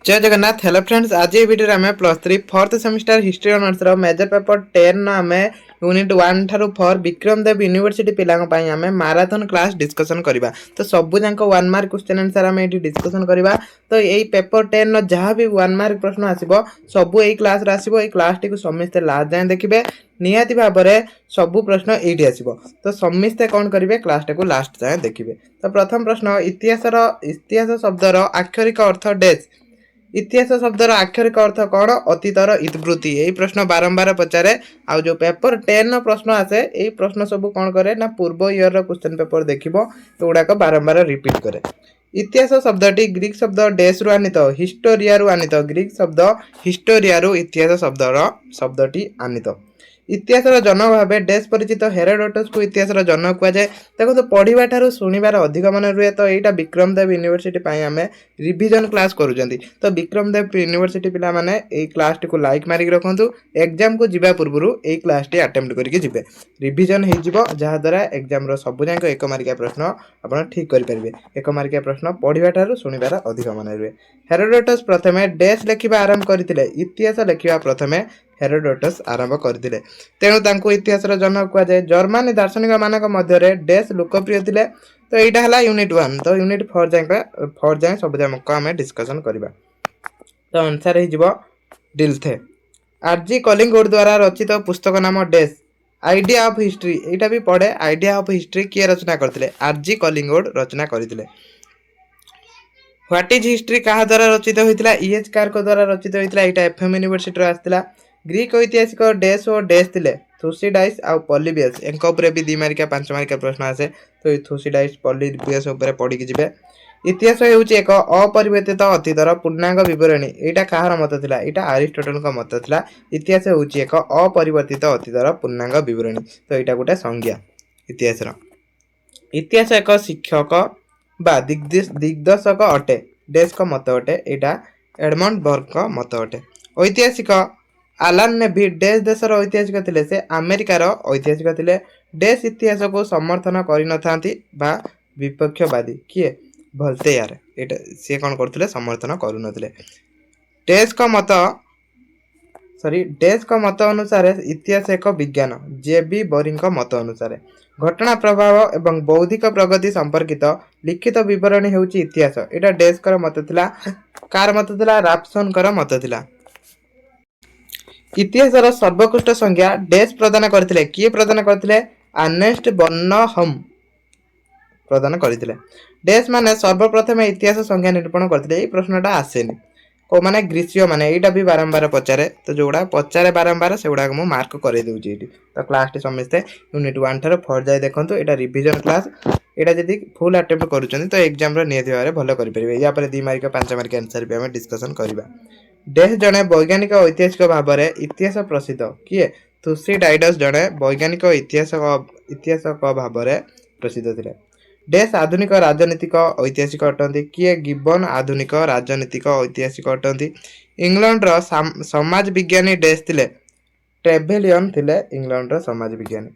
जय Jagannath. Hello friends, आज ये वीडियो आम +3 fourth semester history honours major paper 10 आम यूनिट 1 ठारू 4 विक्रम देव यूनिवर्सिटी पिलांग आम माराथन क्लास डिस्कसन करवा। तो सबू जाक 1 मार्क क्वेश्चन आंसर आम ये डिस्कसन करवा। तो यही पेपर 10 जहाँ भी 1 मार्क प्रश्न आसो सबू यही क्लास आसो। ये क्लास टी समस्ते लास्ट जाए देखिए निहाती भाव में सबू प्रश्न ये आसो। तो समस्ते कौन करेंगे क्लास टी लास्ट जाए देखिए। तो प्रथम प्रश्न इतिहास शब्दर आक्षरिक अर्थ डेस। इतिहास शब्दर आक्षरिक अर्थ कौन? अतीतर इतिवृत्ति। यही प्रश्न बारंबार पचारे। आ जो पेपर 10 प्रश्न आसे यही प्रश्न सब कौन करे ना पूर्व इयर क्वेश्चन पेपर देखिबो तो गुड़ाक बारंबार रिपीट करे। इतिहास शब्दटी ग्रीक शब्द डेस रु आनीत हिस्टोरिया रु आनीत। ग्रीक शब्द हिस्टोरिया रु इतिहास शब्दटी आनीत। इतिहास जनक भाव डेस परिचित हेरोडोटस को इतिहास जनक कहुए। देखो पढ़ा ठार शुणवार अधिक मन रुहे। तो यहाँ विक्रम देव यूनिवर्सिटी आम रिविजन क्लास करुँच। तो विक्रम देव यूनिवर्सिटी पिला माने यही क्लास टी को लाइक मारिक रखु। एग्जाम को जीवा पूर्व यही क्लास टी अटेम्प्ट करके जिबे रिविजन हो जहाद्वारा एग्जाम सबुजाक 1 मार्किया प्रश्न आप ठीक करेंगे। 1 मार्किया प्रश्न पढ़ा ठार शुणवार अधिक मन रुहे। हेरोडोटस प्रथमे डेस लेखा आरंभ करते इतिहास लेखा प्रथमे हेरोडोटस आरंभ करते। तेणु तांको इतिहास जनक कहुए। जर्मनी दार्शनिक मानक मध्य डेस लोकप्रिय थे। तो यहाँ है यूनिट 1। तो यूनिट 4 जाए सब जाक आम डिस्कसन करवा। तो आंसर हो डिल्थे। आरजी कलिंगवुड द्वारा रचित पुस्तक नाम डेस आइडिया ऑफ हिस्ट्री। यहाँ भी पढ़े आइडिया ऑफ हिस्ट्री किए रचना करते? आरजी कलिंगवुड रचना करते। व्हाट इज हिस्ट्री क्या द्वारा रचित होता? EH कार्क द्वारा रचित होता। यहाँ FM यूनिवर्सिटी आसाला। ग्रीक ऐतिहासिक डेस और डेस थे थुसीडाइस आ पॉलीबियस। इनका भी 2 मार्किया 5 मार्किया प्रश्न आसे। तो थुसीडाइस पॉलीबियस पढ़ी जी। इतिहास होउची एक अपरिवर्तित अतीतर पूर्णांग विवरणी। यहाँ कहार मत था? यहाँ अरिस्टोटल मत था। इतिहास होउची एक अपरिवर्तित अतीतर पूर्णांग विवरणी। तो यहाँ गोटे संज्ञा इतिहास। इतिहास एक शिक्षक बा दिग्दर्शक अटे। डेस का मत अटे। यहाँ एडमंड बर्ग का मत अटे। ऐतिहासिक आलान नेभी डेस देशर ऐतिहासिक थे? से अमेरिकार ऐतिहासिक थे। डेस इतिहास को समर्थन कर विपक्षवादी किए? भोल्टेयर। एटा सी कौन करते? समर्थन करुनथिले। डेस का मत अनुसार इतिहास एक विज्ञान। JB बोरिंग का मत अनुसार घटना प्रभाव एवं बौद्धिक प्रगति संपर्कित लिखित विवरणी होउची इतिहास। एटा डेस कर मत थिला। कार मत थिला? राप्सन कर मत थिला। इतिहासर सर्वोत्कृष्ट संज्ञा डेस प्रदान करथिले? किए प्रदान करथिले? अर्नेस्ट बर्नहम प्रदान करथिले। डेस माने सर्वप्रथम इतिहास संज्ञा निरूपण करथिले। एई प्रश्नटा आसेनी को माने ग्रीसियो माने एटा भी बारंबार पचारे। तो जोड़ा पचारे बारंबार से गुडा मु मार्क करे देउची एटी। तो क्लास टी समस्ते यूनिट 1 ठार 4 जाय देखंतु। एटा रिवीजन क्लास। एटा जदी फुल अटेम्प्ट करूचंती तो एग्जाम रो नियति भाबरे भलो करि परिबे। या पर 2 मार्क 5 मार्क आंसर भी हम डिस्कशन करबा। डेस जने वैज्ञानिक ऐतिहासिक भाव में इतिहास प्रसिद्ध किए? थुसीडाइडस जने वैज्ञानिक इतिहासक भाव में प्रसिद्ध थे। डेस आधुनिक राजनीतिक ऐतिहासिक अटंती किए? गिबन आधुनिक राजनीतिक ऐतिहासिक अटंती। इंग्लैंड समाज विज्ञानी डेस थे? ट्रेभेलियन थे। इंग्लैंड समाज विज्ञानी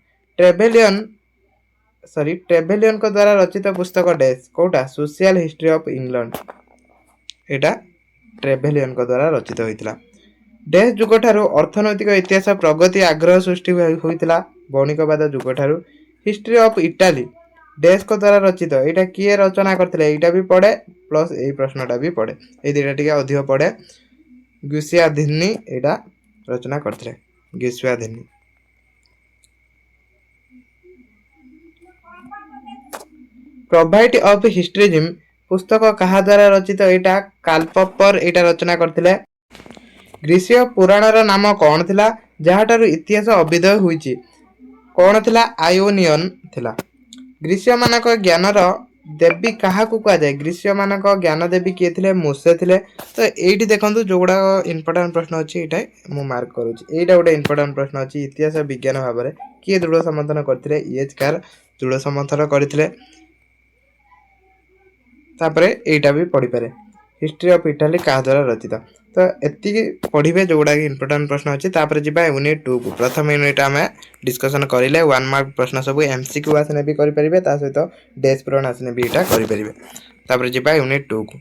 ट्रेभेलियन को द्वारा रचित पुस्तक डेस कोटा? Social history of England. एटा ट्रेभेलियन को द्वारा रचित होता। डेस जुग ठारू अर्थनैतिक इतिहास प्रगति आग्रह सृष्टि होता। वणिकवाद जुग ठारू। हिस्ट्री ऑफ इटाली डेस को द्वारा रचित। यहाँ किए रचना करते? यहाँ भी पढ़े प्लस यही प्रश्नटा भी पढ़े। ये दुटा टी अधिक पढ़े। ग्युसियाधिनी यहाँ रचना करते। ग्युसियाधिनी। प्रोभाइट ऑफ हिस्ट्रीजिम पुस्तक कहा द्वारा रचित? यहाँ कार्लपपर यहाँ रचना करते। ग्रीसीय पुराणर नाम कौन थिला? जहाँठारू इतिहास अभ्युदय हुई कौन थिला? आयोनियन थिला। ग्रीसीय मानक ज्ञानर देवी क्या कहुए? ग्रीसीय मानक ज्ञान देवी किए थे? मूसे थे। तो ये देखो जो गुड़ा इंपोर्टाट प्रश्न अच्छी ये मुझे मार्क करुँची। यहाँ गोटे इंपोर्टाट प्रश्न अच्छी इतिहास विज्ञान भाव में किए दृढ़ समर्थन करते? EH कार दृढ़ समर्थन करते। तापर यहाँ भी पढ़ी पारे हिस्ट्री ऑफ इटाली क्या द्वारा रचित। तो एति पढ़े जो गुड़ा इंपोर्टाट प्रश्न अच्छी। जावा यूनिट 2 को प्रथम यूनिट आम डिस्कसन करें 1 मार्क प्रश्न सब MCQ आसने भी करेंगे। सहित डेस प्रश्न आसने भी यहाँ करेंगे। जावा यूनिट 2 को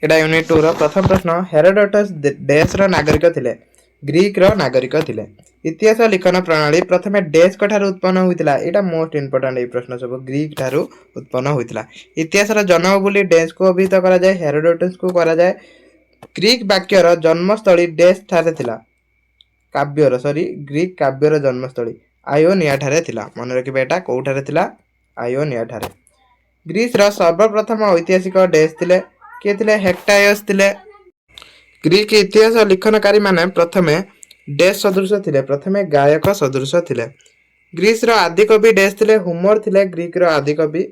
एटा यूनिट 2 रो प्रथम प्रश्न हेरोडोटस देश रो नागरिक थिले ग्रीक रो नागरिक थिले इतिहास लिखन प्रणाली प्रथमे डेश ठार उत्पन्न होइतिला एटा मोस्ट इंपोर्टेंट ए प्रश्न सब ग्रीक ठारू उत्पन्न होइतिला इतिहास रो जन्म बोली डेश को अभिहित करा जाय हेरोडोटस को करा जाय ग्रीक वाक्य रो जन्मस्थली डेश ठारे थिला काव्य रो सॉरी ग्रीक काव्य रो जन्मस्थली आयोनिया ठारे थिला मन रखिबे एटा को ठारे थिला आयोनिया ठारे ग्रीस रो सर्वप्रथम ऐतिहासिक डेश थिले के थिले हेक्टायस थिले ग्रीक इतिहास लिखनकारी माने प्रथमे डेश सदृश थिले प्रथमे गायक सदृश थिले ग्रीस रो आदि कवि डेश थिले होमर थिले ग्रीक रो आदि कवि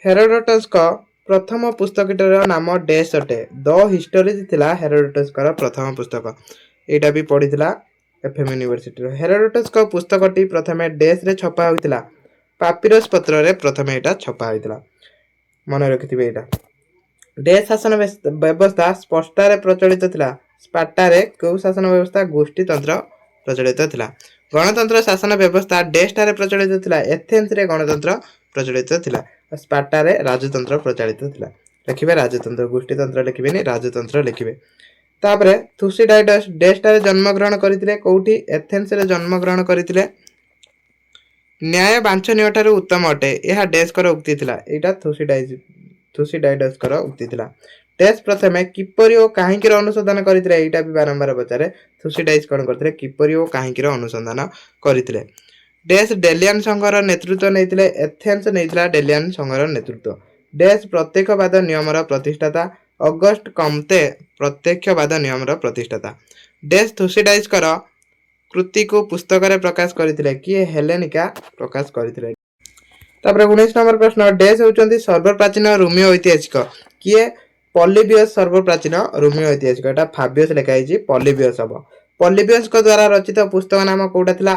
हेरोडोटस को प्रथम पुस्तकटर नाम डेश अटे द हिस्टोरीज थिला हेरोडोटस को प्रथम पुस्तक एटा भी पढ़िथिला एफएम यूनिवर्सिटी रो हेरोडोटस को पुस्तकटी प्रथमे डेश रे छपा होइतिला पापिरस पत्र रे प्रथमे एटा छपा होइतिला मन रखिथिबे एटा डेश शासन व्यवस्था स्पष्टा रे प्रचलित थिला स्पार्टा रे को शासन व्यवस्था गोष्ठी तंत्र प्रचलित थिला गणतंत्र शासन व्यवस्था डेश रे प्रचलित थिला एथेंस रे गणतंत्र प्रचलित थिला स्पार्टा रे राजतंत्र प्रचलित थिला लिखिबे राजतंत्र गोष्ठी तंत्र लिखिबेनी राजतंत्र लिखिबे तापरे थुसिडाइडस डेश रे जन्म ग्रहण करथिले कोठी एथेंस रे जन्म ग्रहण करथिले न्याय बांछनीय ठारू उत्तम अटे यह डेश कर उक्ति थिला एटा थुसिडाइडस कर उक्ति थिला डेश प्रथमे किपरि ओ काहेकि अनुसंधान करथिले एटा भी बारंबार पचारे थुसिडाइडस कोन करथिले किपरि ओ काहेकि अनुसंधान करथिले डेश डेलियन संघर नेतृत्व नैथिले एथेंस नैथिला डेलियन संघर नेतृत्व डेश प्रत्यक्षवाद नियमर प्रतिष्ठाता अगस्ट कम्ते प्रत्यक्षवाद नियमर प्रतिष्ठाता डेश थुसिडाइडस कर कृति को पुस्तक रे प्रकाश करथिले किए हेलेनिका प्रकाश करथिले तापर 19 नंबर प्रश्न डेश होचंती सर्वप्राचीन रोमियो ऐतिहासिक किए पॉलिबियस सर्वप्राचीन रोमियो ऐतिहासिक एटा फाबियस लिखाई छी पॉलिबियस हबो पॉलिबियस को द्वारा रचित पुस्तक नाम कोटा थिला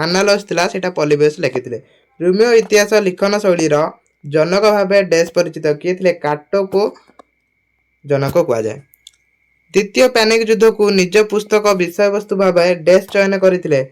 एनालस थिला सेटा पॉलिबियस लिखिथिले रोमियो इतिहास लिखन शैली रो जनक भाबे डेश परिचित किए थिले काटो को जनक कुआ जाय द्वितीय पैनिक युद्ध को निज पुस्तक विषय वस्तु भाबे डेश चयन करथिले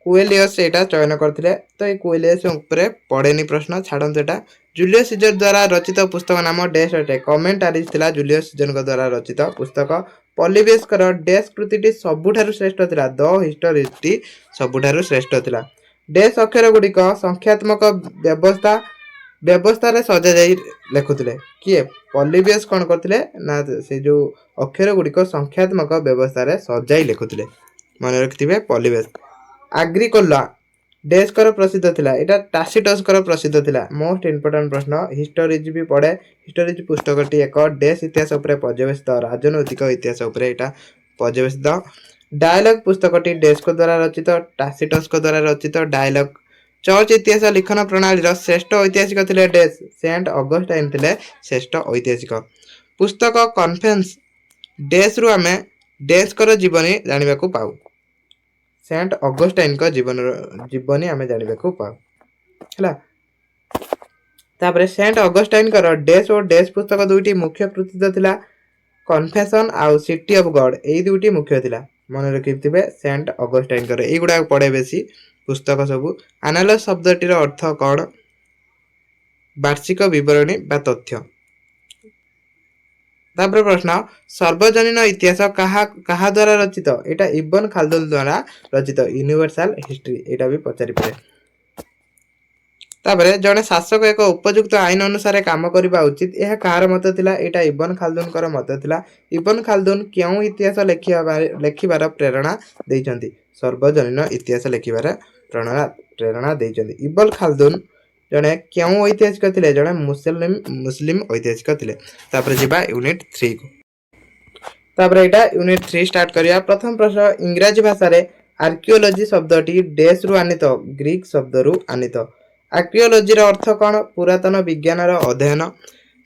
कुएलियस एटा चयन करथिले तो ए कुएलियस ऊपर पड़ेनी प्रश्न छाडंत एटा जूलियस सीजर द्वारा रचित पुस्तक नाम डेश अटे कमेंटारीज थिला जूलियस सीजर को द्वारा रचित पुस्तक पॉलिबियस कर डेश कृतिटी सबुठारु श्रेष्ठ थिला द हिस्टोरीटी सबुठारु श्रेष्ठ थिला डेश अक्षर गुडिक संख्यात्मक व्यवस्था रे सजा जाई लेखुथिले किए पॉलिबियस कोन करथिले ना से जो अक्षर गुडिक संख्यात्मक व्यवस्था रे सजाई लेखुथिले मन रखिथिबे पॉलिबियस एग्रीकोला डेश कर प्रसिद्ध थिला एटा टासिटस कर प्रसिद्ध थिला मोस्ट इंपोर्टेंट प्रश्न हिस्टोरीज भी पढ़े हिस्टोरीज पुस्तकटी एक डेश इतिहास उपरे पर्यवेसित राजनैतिक इतिहास उपरे एटा पर्यवेसित डायलॉग पुस्तकटी डेश को द्वारा रचित टासिटस को द्वारा रचित डायलॉग चर्च इतिहास लिखन प्रणाली रो श्रेष्ठ ऐतिहासिक थिले डेश सेंट ऑगस्टाइन थिले श्रेष्ठ ऐतिहासिक पुस्तक कॉन्फ्रेंस डेश रु आमे डेश कर जीवनी जानिबा को पाऊ सेंट ऑगस्टाइन का जीवनी आमे जानिबा को पाऊ हला तापरे सेंट ऑगस्टाइन कर डेश और डेश पुस्तक दुईटी मुख्य कृति थिला कन्फेशन आउ सिटी ऑफ गॉड एई दुईटी मुख्य थिला मन रखिथिबे सेंट ऑगस्टाइन कर एई गुडा पढे बेसी पुस्तक सबु एनालस शब्दटीर अर्थ कौन वार्षिक विवरणी बा तथ्य तापर प्रश्न सर्वजनीन इतिहास कहा द्वारा रचित एटा इब्न खालदुन द्वारा रचित यूनिवर्सल हिस्ट्री एटा भी पचारि पड़े तापर जने शासक एक उपयुक्त आईन अनुसार काम करबा उचित यह कार मत थिला एटा इब्न खालदुन कर मत थिला इब्न खालदुन क्यों इतिहास लेखिबार प्रेरणा दैछंती सर्वजनीन इतिहास लेखिबार प्रेरणा दैछंती इब्न खालदुन जने क्यों ऐतिहासिक थिले जने मुस्लिम ऐतिहासिक थिले तापर जिबा यूनिट 3 को तापर एटा यूनिट 3 स्टार्ट करिया प्रथम प्रश्न इंग्रजी भाषा रे आर्कियोलॉजी शब्दटी डेश रु आनित ग्रीक शब्द रु आनित आर्कियोलॉजी रो अर्थ कोन पुरातन विज्ञान रो अध्ययन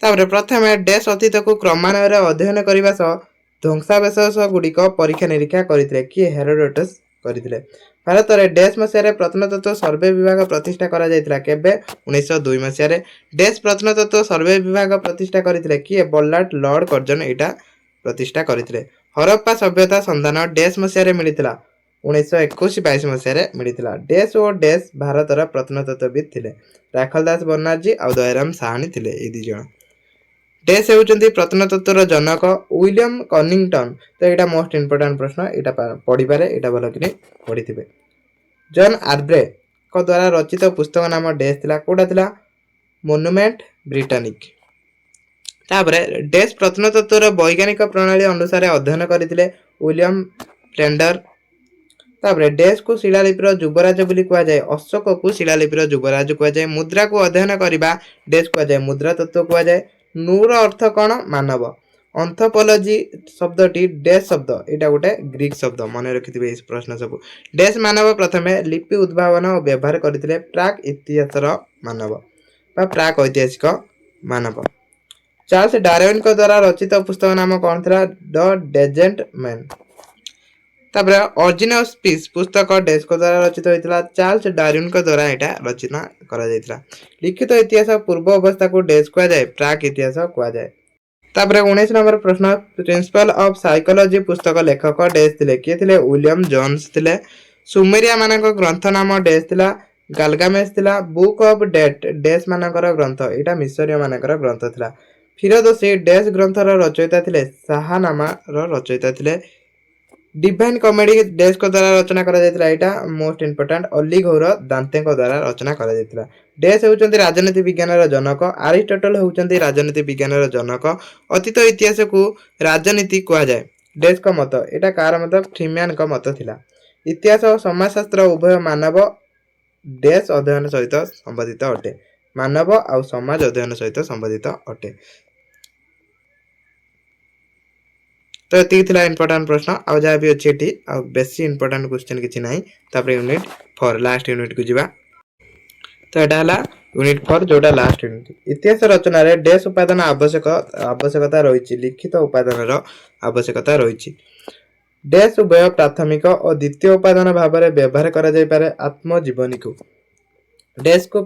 तापर प्रथमे डेश अतीत को क्रमान्वय रे अध्ययन करबा सह ध्वंसावशेष गुडिक परीक्षा निरीक्षा करथिले कि हेरोडोटस करथिले भारत रे डेश मसिया प्रत्नतत्व सर्वे विभाग प्रतिष्ठा करा जायतिला केबे 1902 मसिया रे डेश प्रत्नतत्व सर्वे विभाग प्रतिष्ठा करथिले कि बल्लाट लॉर्ड कर्जन एटा प्रतिष्ठा करथिले हरप्पा सभ्यता संधान डेश मसिया रे मिलितिला 1921-22 मसिया रे मिलितिला डेश और डेश भारत रा प्रत्नतत्वविद थिले राखल दास बनर्जी आ दयाराम साहनी थिले ए दि जण ଡେସ୍ ହେଉଛନ୍ତି ପ୍ରତ୍ନତତ୍ତ୍ୱର ଜନକ ୱିଲିୟମ କନିଂଟନ। ତ ଏଇଟା ମୋଷ୍ଟ ଇମ୍ପୋର୍ଟାଣ୍ଟ ପ୍ରଶ୍ନ, ଏଇଟା ପଢିପାରେ, ଏଇଟା ଭଲ କିନି ପଢିଥିବେ। ଜନ୍ ଆର୍ବ୍ରେଙ୍କ ଦ୍ୱାରା ରଚିତ ପୁସ୍ତକ ନାମ ଡେସ୍ ଥିଲା, କୋଉଟା ଥିଲା? ମୋନୁମେଣ୍ଟ ବ୍ରିଟାନିକ। ତାପରେ ଡେସ୍ ପ୍ରତ୍ନତତ୍ତ୍ୱର ବୈଜ୍ଞାନିକ ପ୍ରଣାଳୀ ଅନୁସାରେ ଅଧ୍ୟୟନ କରିଥିଲେ ୱିଲିୟମ ପ୍ଲେଣ୍ଡର। ତାପରେ ଡେସ୍ କୁ ଶିଳାଲିପିର ଯୁବରାଜ ବୋଲି କୁହାଯାଏ। ଅଶୋକକୁ ଶିଳାଲିପିର ଯୁବରାଜ କୁହାଯାଏ। ମୁଦ୍ରାକୁ ଅଧ୍ୟୟନ କରିବା ଡେସ୍ କୁହାଯାଏ, ମୁଦ୍ରା ତତ୍ତ୍ୱ କୁହାଯାଏ। ନୂର ଅର୍ଥ କଣ? ମାନବ। ଅନ୍ଥୋପୋଲୋଜି ଶବ୍ଦଟି ଡେସ୍ ଶବ୍ଦ, ଏଇଟା ଗୋଟେ ଗ୍ରୀକ ଶବ୍ଦ, ମନେ ରଖିଥିବେ এই ପ୍ରଶ୍ନ ସବୁ। ଡେସ୍ ମାନବ ପ୍ରଥମେ ଲିପି ଉଦ୍ଭାବନ ଓ ବ୍ୟବହାର କରିଥିଲେ ପ୍ରାକ୍ ଇତିହାସର ମାନବ ବା ପ୍ରାକ୍ ଐତିହାସିକ ମାନବ। ଚାର୍ଲସ ଡାରୱିନଙ୍କ ଦ୍ୱାରା ରଚିତ ପୁସ୍ତକ ନାମ କଣ ଥିଲା? ଦ ଡେଜେଣ୍ଟ ମ୍ୟାନ। ତାପରେ ଅରିଜିନ୍ ଅଫ ସ୍ପିସ୍ ପୁସ୍ତକ ଡେସ୍ଙ୍କ ଦ୍ୱାରା ରଚିତ ହୋଇଥିଲା, ଚାର୍ଲସ ଡାରୱିନଙ୍କ ଦ୍ୱାରା ଏଇଟା ରଚନା କରାଯାଇଥିଲା। ଲିଖିତ ଇତିହାସ ପୂର୍ବ ଅବସ୍ଥାକୁ ଡେସ୍ କୁହାଯାଏ, ପ୍ରାକ୍ ଇତିହାସ କୁହାଯାଏ। ତାପରେ 19 ନମ୍ବର ପ୍ରଶ୍ନ, ପ୍ରିନ୍ସିପଲ ଅଫ ସାଇକୋଲୋଜି ପୁସ୍ତକ ଲେଖକ ଡେସ୍ ଥିଲେ, କିଏ ଥିଲେ? ୱିଲିୟମ ଜୋନ୍ସ ଥିଲେ। ସୁମେରିଆ ମାନଙ୍କ ଗ୍ରନ୍ଥ ନାମ ଡେସ୍ ଥିଲା, ଗାଲଗାମେଶ ଥିଲା। ବୁକ୍ ଅଫ ଡେଟ୍ ଡେସ୍ ମାନଙ୍କର ଗ୍ରନ୍ଥ, ଏଇଟା ମିଶରୀୟ ମାନଙ୍କର ଗ୍ରନ୍ଥ ଥିଲା। ଫିରଦୋଷୀ ଡେସ୍ ଗ୍ରନ୍ଥର ରଚୟିତା ଥିଲେ, ଶାହାନାମାର ରଚୟିତା ଥିଲେ। ଡିଭାଇନ କମେଡି ଡେସ୍ଙ୍କ ଦ୍ୱାରା ରଚନା କରାଯାଇଥିଲା, ଏଇଟା ମୋଷ୍ଟ ଇମ୍ପୋର୍ଟାଣ୍ଟ, ଅଲି ଘୋର ଦାନ୍ତେଙ୍କ ଦ୍ୱାରା ରଚନା କରାଯାଇଥିଲା। ଡେସ୍ ହେଉଛନ୍ତି ରାଜନୀତି ବିଜ୍ଞାନର ଜନକ, ଆରିଷ୍ଟଟଲ ହେଉଛନ୍ତି ରାଜନୀତି ବିଜ୍ଞାନର ଜନକ। ଅତୀତ ଇତିହାସକୁ ରାଜନୀତି କୁହାଯାଏ। ଡେସ୍ଙ୍କ ମତ, ଏଇଟା କାହାର ମତ? ଫ୍ରିମ୍ୟାନଙ୍କ ମତ ଥିଲା। ଇତିହାସ ଓ ସମାଜଶାସ୍ତ୍ର ଉଭୟ ମାନବ ଡେସ୍ ଅଧ୍ୟୟନ ସହିତ ସମ୍ବନ୍ଧିତ ଅଟେ, ମାନବ ଆଉ ସମାଜ ଅଧ୍ୟୟନ ସହିତ ସମ୍ବନ୍ଧିତ ଅଟେ। ତ ଏତିକି ଥିଲା ଇମ୍ପୋର୍ଟାଣ୍ଟ ପ୍ରଶ୍ନ, ଆଉ ଯାହା ବି ଅଛି ଏଠି ଆଉ ବେଶୀ ଇମ୍ପୋର୍ଟାଣ୍ଟ କ୍ୱେଶ୍ଚନ୍ କିଛି ନାହିଁ। ତାପରେ ୟୁନିଟ୍ 4 ଲାଷ୍ଟ ୟୁନିଟ୍କୁ ଯିବା। ତ ଏଟା ହେଲା ୟୁନିଟ୍ 4, ଯୋଉଟା ଲାଷ୍ଟ ୟୁନିଟ୍। ଇତିହାସ ରଚନାରେ ଡେସ୍ ଉପାଦାନ ଆବଶ୍ୟକତା ରହିଛି, ଲିଖିତ ଉପାଦାନର ଆବଶ୍ୟକତା ରହିଛି। ଡେସ୍ ଉଭୟ ପ୍ରାଥମିକ ଓ ଦ୍ୱିତୀୟ ଉପାଦାନ ଭାବରେ ବ୍ୟବହାର କରାଯାଇପାରେ। ଆତ୍ମଜୀବନୀକୁ ଡେସ୍କୁ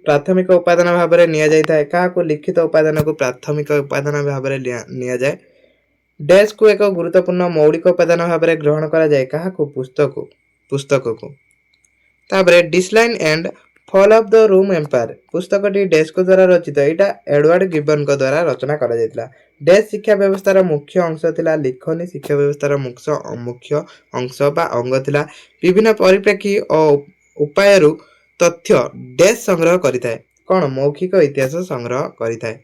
ପ୍ରାଥମିକ ଉପାଦାନ ଭାବରେ ନିଆଯାଇଥାଏ। କାହାକୁ? ଲିଖିତ ଉପାଦାନକୁ ପ୍ରାଥମିକ ଉପାଦାନ ଭାବରେ ନିଆଯାଏ। ଡେସ୍କୁ ଏକ ଗୁରୁତ୍ୱପୂର୍ଣ୍ଣ ମୌଳିକ ଉପାଦାନ ଭାବରେ ଗ୍ରହଣ କରାଯାଏ। କାହାକୁ? ପୁସ୍ତକକୁ। ତାପରେ decline and fall of the Rome empire ପୁସ୍ତକଟି ଡେସ୍ଙ୍କ ଦ୍ୱାରା ରଚିତ, ଏଇଟା ଏଡୱାର୍ଡ ଗିବନଙ୍କ ଦ୍ୱାରା ରଚନା କରାଯାଇଥିଲା। ଡେସ୍ ଶିକ୍ଷା ବ୍ୟବସ୍ଥାର ମୁଖ୍ୟ ଅଂଶ ଥିଲା। ଲିଖନୀ ଶିକ୍ଷା ବ୍ୟବସ୍ଥାର ମୁଖ୍ୟ ଅଂଶ ବା ଅଙ୍ଗ ଥିଲା। ବିଭିନ୍ନ ପରିପ୍ରେକ୍ଷୀ ଓ ଉପାୟରୁ ତଥ୍ୟ ଡେସ୍ ସଂଗ୍ରହ କରିଥାଏ। କଣ? ମୌଖିକ ଇତିହାସ ସଂଗ୍ରହ କରିଥାଏ।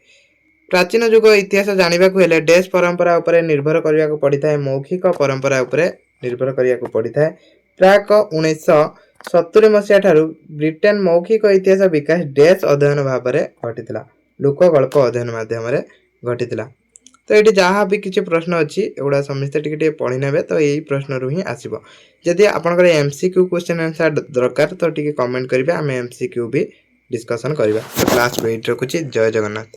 ପ୍ରାଚୀନ ଯୁଗ ଇତିହାସ ଜାଣିବାକୁ ହେଲେ ଡେସ୍ ପରମ୍ପରା ଉପରେ ନିର୍ଭର କରିବାକୁ ପଡ଼ିଥାଏ, ମୌଖିକ ପରମ୍ପରା ଉପରେ ନିର୍ଭର କରିବାକୁ ପଡ଼ିଥାଏ। ପ୍ରାକ୍ 1970 ମସିହା ଠାରୁ ବ୍ରିଟେନ ମୌଖିକ ଇତିହାସ ବିକାଶ ଡେସ୍ ଅଧ୍ୟୟନ ଭାବରେ ଘଟିଥିଲା, ଲୋକଗଳ୍ପ ଅଧ୍ୟୟନ ମାଧ୍ୟମରେ ଘଟିଥିଲା। ତ ଏଠି ଯାହା ବି କିଛି ପ୍ରଶ୍ନ ଅଛି ଏଗୁଡ଼ା ସମସ୍ତେ ଟିକେ ଟିକେ ପଢ଼ି ନେବେ, ତ ଏଇ ପ୍ରଶ୍ନରୁ ହିଁ ଆସିବ। ଯଦି ଆପଣଙ୍କର MCQ କ୍ୱେଶ୍ଚନ୍ ଆନ୍ସର ଦରକାର ତ ଟିକେ କମେଣ୍ଟ କରିବେ, ଆମେ MCQ ବି ଡିସ୍କସନ୍ କରିବା। କ୍ଲାସ୍ 8 ରଖୁଛି। ଜୟ ଜଗନ୍ନାଥ।